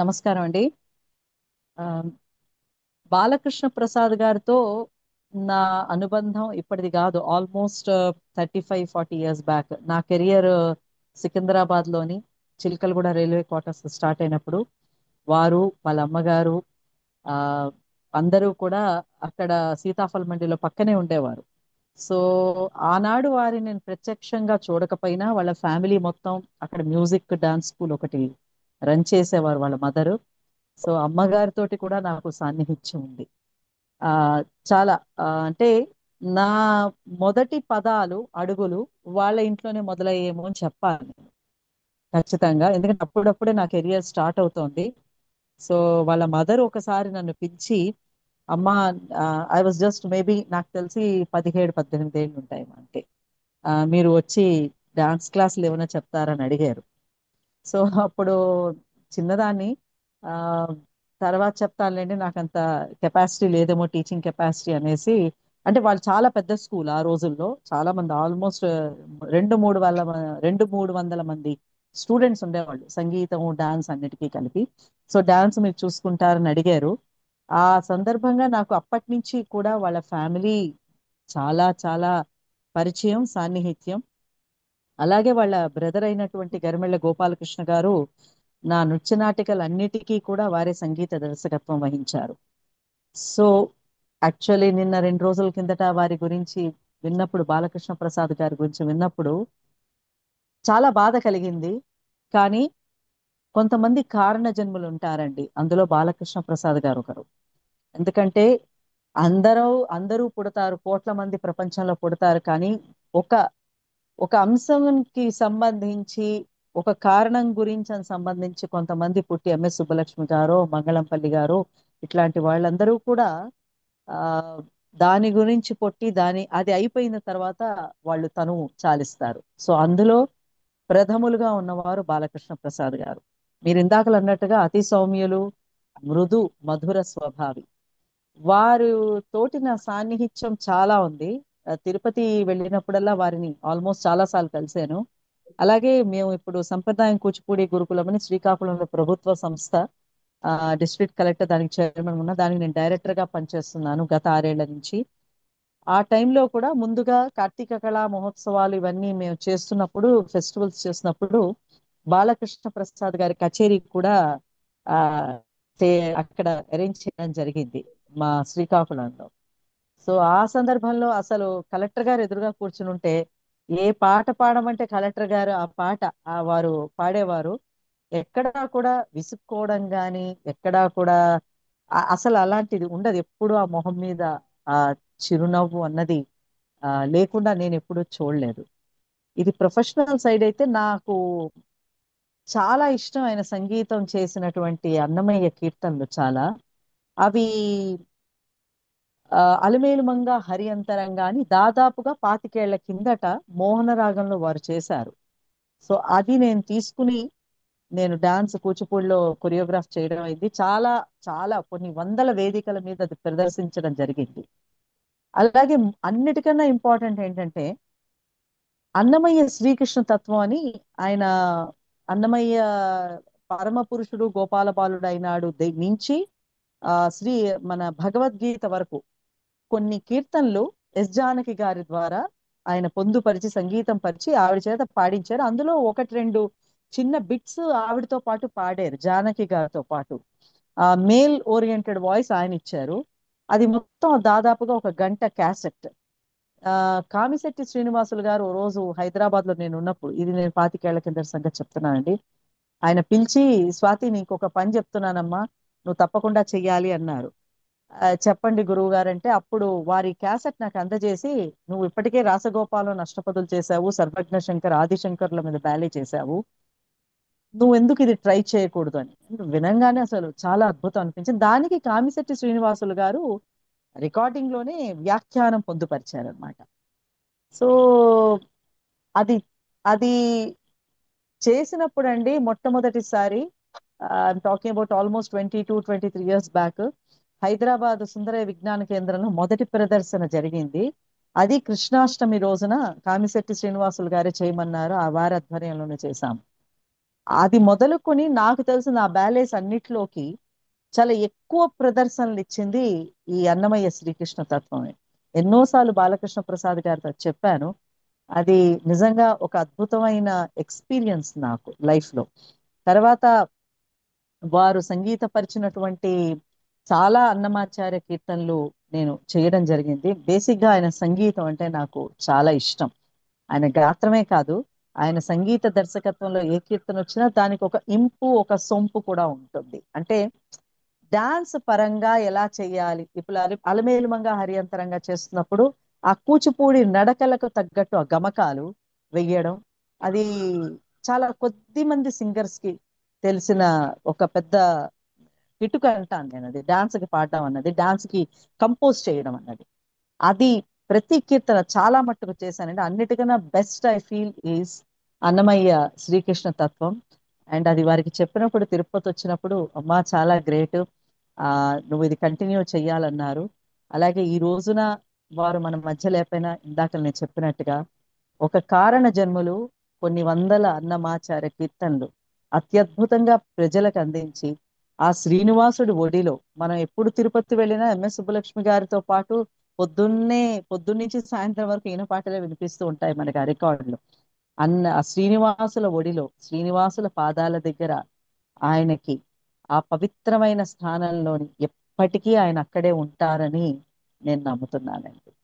నమస్కారం అండి. ఆ, బాలకృష్ణ ప్రసాద్ గారితో నా అనుబంధం ఇప్పటిది కాదు. ఆల్మోస్ట్ 35-40 ఇయర్స్ బ్యాక్ నా కెరియర్ సికింద్రాబాద్ లోని చిలకలగూడ రైల్వే క్వార్టర్స్ స్టార్ట్ అయినప్పుడు వారు వాళ్ళ అమ్మగారు ఆ అందరూ కూడా అక్కడ సీతాఫల్ మండిలో పక్కనే ఉండేవారు. సో ఆనాడు వారిని నేను ప్రత్యక్షంగా చూడకపోయినా వాళ్ళ ఫ్యామిలీ మొత్తం అక్కడ మ్యూజిక్ డాన్స్ స్కూల్ ఒకటి రన్ చేసేవారు వాళ్ళ మదరు. సో అమ్మగారితోటి కూడా నాకు సాన్నిహిత్యం ఉంది. ఆ చాలా అంటే నా మొదటి పదాలు అడుగులు వాళ్ళ ఇంట్లోనే మొదలయ్యేమో అని చెప్పాలి ఖచ్చితంగా. ఎందుకంటే అప్పుడప్పుడే నా కెరియర్ స్టార్ట్ అవుతోంది. సో వాళ్ళ మదర్ ఒకసారి నన్ను పిలిచి, అమ్మా, ఐ వాజ్ జస్ట్ మేబీ నాకు తెలిసి 17-18 ఏళ్ళు ఉంటాయి అంతే. మీరు వచ్చి డాన్స్ క్లాసులు ఏమైనా చెప్తారని అడిగారు. సో అప్పుడు చిన్నదాన్ని. ఆ తర్వాత చెప్తానులేండి, నాకు అంత కెపాసిటీ లేదేమో, టీచింగ్ కెపాసిటీ అనేసి. అంటే వాళ్ళు చాలా పెద్ద స్కూల్ ఆ రోజుల్లో, చాలా మంది, ఆల్మోస్ట్ 200-300 మంది స్టూడెంట్స్ ఉండేవాళ్ళు, సంగీతం డాన్స్ అన్నిటికీ కలిపి. సో డాన్స్ మీరు చూసుకుంటారని అడిగారు. ఆ సందర్భంగా నాకు అప్పటి నుంచి కూడా వాళ్ళ ఫ్యామిలీ చాలా చాలా పరిచయం, సాన్నిహిత్యం. అలాగే వాళ్ళ బ్రదర్ అయినటువంటి గరిమెళ్ళ గోపాలకృష్ణ గారు నా నృత్య నాటికలు అన్నిటికీ కూడా వారే సంగీత దర్శకత్వం వహించారు. సో యాక్చువల్లీ నిన్న 2 రోజుల కిందట వారి గురించి విన్నప్పుడు, బాలకృష్ణ ప్రసాద్ గారి గురించి విన్నప్పుడు చాలా బాధ కలిగింది. కానీ కొంతమంది కారణ జన్ములు ఉంటారండి, అందులో బాలకృష్ణ ప్రసాద్ గారు ఒకరు. ఎందుకంటే అందరూ అందరూ పుడతారు, కోట్ల మంది ప్రపంచంలో పుడతారు, కానీ ఒక ఒక అంశంకి సంబంధించి, ఒక కారణం గురించి అని సంబంధించి కొంతమంది పుట్టి, ఎంఎస్ సుబ్బలక్ష్మి గారు, మంగళంపల్లి గారు, ఇట్లాంటి వాళ్ళందరూ కూడా ఆ దాని గురించి పుట్టి అది అయిపోయిన తర్వాత వాళ్ళు తను చాలిస్తారు. సో అందులో ప్రథములుగా ఉన్నవారు బాలకృష్ణ ప్రసాద్ గారు. మీరు ఇందాకలు అన్నట్టుగా అతి సౌమ్యులు, మృదు మధుర స్వభావి. వారు తోటి నా సాన్నిహిత్యం చాలా ఉంది. తిరుపతి వెళ్ళినప్పుడల్లా వారిని ఆల్మోస్ట్ చాలా సార్లు కలిశాను. అలాగే మేము ఇప్పుడు సంప్రదాయం కూచిపూడి గురుకులం అని శ్రీకాకుళంలో ప్రభుత్వ సంస్థ, డిస్ట్రిక్ట్ కలెక్టర్ దానికి చైర్మన్ ఉన్న, దానికి నేను డైరెక్టర్ గా పనిచేస్తున్నాను గత 6 ఏళ్ల నుంచి. ఆ టైంలో కూడా ముందుగా కార్తీక కళా మహోత్సవాలు ఇవన్నీ మేము చేస్తున్నప్పుడు, ఫెస్టివల్స్ చేస్తున్నప్పుడు బాలకృష్ణ ప్రసాద్ గారి కచేరీ కూడా ఆ అక్కడ అరేంజ్ చేయడం జరిగింది మా శ్రీకాకుళంలో. సో ఆ సందర్భంలో అసలు కలెక్టర్ గారు ఎదురుగా కూర్చుని ఉంటే, ఏ పాట పాడమంటే కలెక్టర్ గారు ఆ పాట వారు పాడేవారు. ఎక్కడా కూడా విసుక్కోవడం కానీ, ఎక్కడా కూడా అసలు అలాంటిది ఉండదు. ఎప్పుడు ఆ మొహం మీద ఆ చిరునవ్వు అన్నది లేకుండా నేను ఎప్పుడూ చూడలేదు. ఇది ప్రొఫెషనల్ సైడ్ అయితే నాకు చాలా ఇష్టం. ఆయన సంగీతం చేసినటువంటి అన్నమయ్య కీర్తనలు చాలా, అవి అలమేలు మంగ హరి అంతరంగా అని దాదాపుగా 25 ఏళ్ల కిందట మోహన రాగంలో వారు చేశారు. సో అది నేను తీసుకుని నేను డాన్స్ కూచిపూడిలో కొరియోగ్రాఫ్ చేయడం అయింది. చాలా చాలా కొన్ని వందల వేదికల మీద అది ప్రదర్శించడం జరిగింది. అలాగే అన్నిటికన్నా ఇంపార్టెంట్ ఏంటంటే, అన్నమయ్య శ్రీకృష్ణ తత్వం అని ఆయన, అన్నమయ్య పరమ పురుషుడు గోపాల బాలుడు అయినాడు నుంచి శ్రీ మన భగవద్గీత వరకు కొన్ని కీర్తనలు ఎస్ జానకి గారి ద్వారా ఆయన పొందుపరిచి, సంగీతం పరిచి ఆవిడ చేత పాడించారు. అందులో ఒకటి రెండు చిన్న బిట్స్ ఆవిడతో పాటు పాడారు, జానకి గారితో పాటు. మేల్ ఓరియంటెడ్ వాయిస్ ఆయన ఇచ్చారు. అది మొత్తం దాదాపుగా 1 గంట క్యాసెట్. కామిశెట్టి శ్రీనివాసులు గారు ఓ రోజు హైదరాబాద్ లో నేను ఉన్నప్పుడు, ఇది నేను 25 ఏళ్ల కింద సంగతి చెప్తున్నానండి, ఆయన పిలిచి, స్వాతి నీకు ఒక పని చెప్తున్నానమ్మా, నువ్వు తప్పకుండా చెయ్యాలి అన్నారు. చెప్పండి గురువు గారంటే, అప్పుడు వారి క్యాసెట్ నాకు అందజేసి, నువ్వు ఇప్పటికే రాసగోపాలం అష్టపదులు చేశావు, సర్వజ్ఞ శంకర్ ఆదిశంకర్ల మీద బ్యాలే చేశావు, నువ్వు ఎందుకు ఇది ట్రై చేయకూడదు అని. వినంగానే అసలు చాలా అద్భుతం అనిపించింది. దానికి కామిశెట్టి శ్రీనివాసులు గారు రికార్డింగ్ లోనే వ్యాఖ్యానం పొందుపరిచారనమాట. సో అది అది చేసినప్పుడు అండి, మొట్టమొదటిసారి, talking about almost 22-23 years back, Hyderabad Sundarayya విజ్ఞాన కేంద్రంలో మొదటి ప్రదర్శన జరిగింది. అది కృష్ణాష్టమి రోజున కామిశెట్టి శ్రీనివాసులు గారే చేయమన్నారు, ఆ వారి ఆధ్వర్యంలోనే చేశాం. అది మొదలుకొని నాకు తెలిసిన ఆ బ్యాలేస్ అన్నిట్లోకి చాలా ఎక్కువ ప్రదర్శనలు ఇచ్చింది ఈ అన్నమయ్య శ్రీకృష్ణ తత్వమే. ఎన్నోసార్లు బాలకృష్ణ ప్రసాద్ గారితో చెప్పాను. అది నిజంగా ఒక అద్భుతమైన ఎక్స్పీరియన్స్ నాకు లైఫ్ లో. తర్వాత వారు సంగీతపరిచినటువంటి చాలా అన్నమాచార్య కీర్తనలు నేను చేయడం జరిగింది. బేసిక్ గా ఆయన సంగీతం అంటే నాకు చాలా ఇష్టం. ఆయన గాత్రమే కాదు, ఆయన సంగీత దర్శకత్వంలో ఏ కీర్తన వచ్చినా దానికి ఒక ఇంపు, ఒక సొంపు కూడా ఉంటుంది. అంటే డాన్స్ పరంగా ఎలా చేయాలి, ఇప్పుడు అలమేలుమంగ హరియంతరంగా చేస్తున్నప్పుడు ఆ కూచిపూడి నడకలకు తగ్గట్టు ఆ గమకాలు వెయ్యడం, అది చాలా కొద్ది మంది సింగర్స్ కి తెలిసిన ఒక పెద్ద కిటుక అంటాను నేను. అది డాన్స్ కి పాడడం అన్నది, డాన్స్ కి కంపోజ్ చేయడం అన్నది, అది ప్రతి కీర్తన చాలా మట్టుకు చేశానండి. అన్నిటికన్నా best I feel is Annamayya Srikrishna తత్వం. అండ్ అది వారికి చెప్పినప్పుడు, తిరుపతి వచ్చినప్పుడు, అమ్మా చాలా గ్రేట్, నువ్వు ఇది కంటిన్యూ చెయ్యాలన్నారు. అలాగే ఈ రోజున వారు మన మధ్య లేకపోయినా, ఇందాక నేను చెప్పినట్టుగా ఒక కారణ జన్ములు కొన్ని వందల అన్నమాచార్య కీర్తనలు అత్యద్భుతంగా ప్రజలకు అందించి, ఆ శ్రీనివాసుడి ఒడిలో మనం ఎప్పుడు తిరుపతి వెళ్ళినా ఎంఎస్ సుబ్బలక్ష్మి గారితో పాటు పొద్దున్నుంచి సాయంత్రం వరకు ఈయన పాటలే వినిపిస్తూ ఉంటాయి మనకి ఆ రికార్డులు. ఆ శ్రీనివాసుల ఒడిలో, శ్రీనివాసుల పాదాల దగ్గర ఆయనకి ఆ పవిత్రమైన స్థానంలోని ఎప్పటికీ ఆయన అక్కడే ఉంటారని నేను నమ్ముతున్నానండి.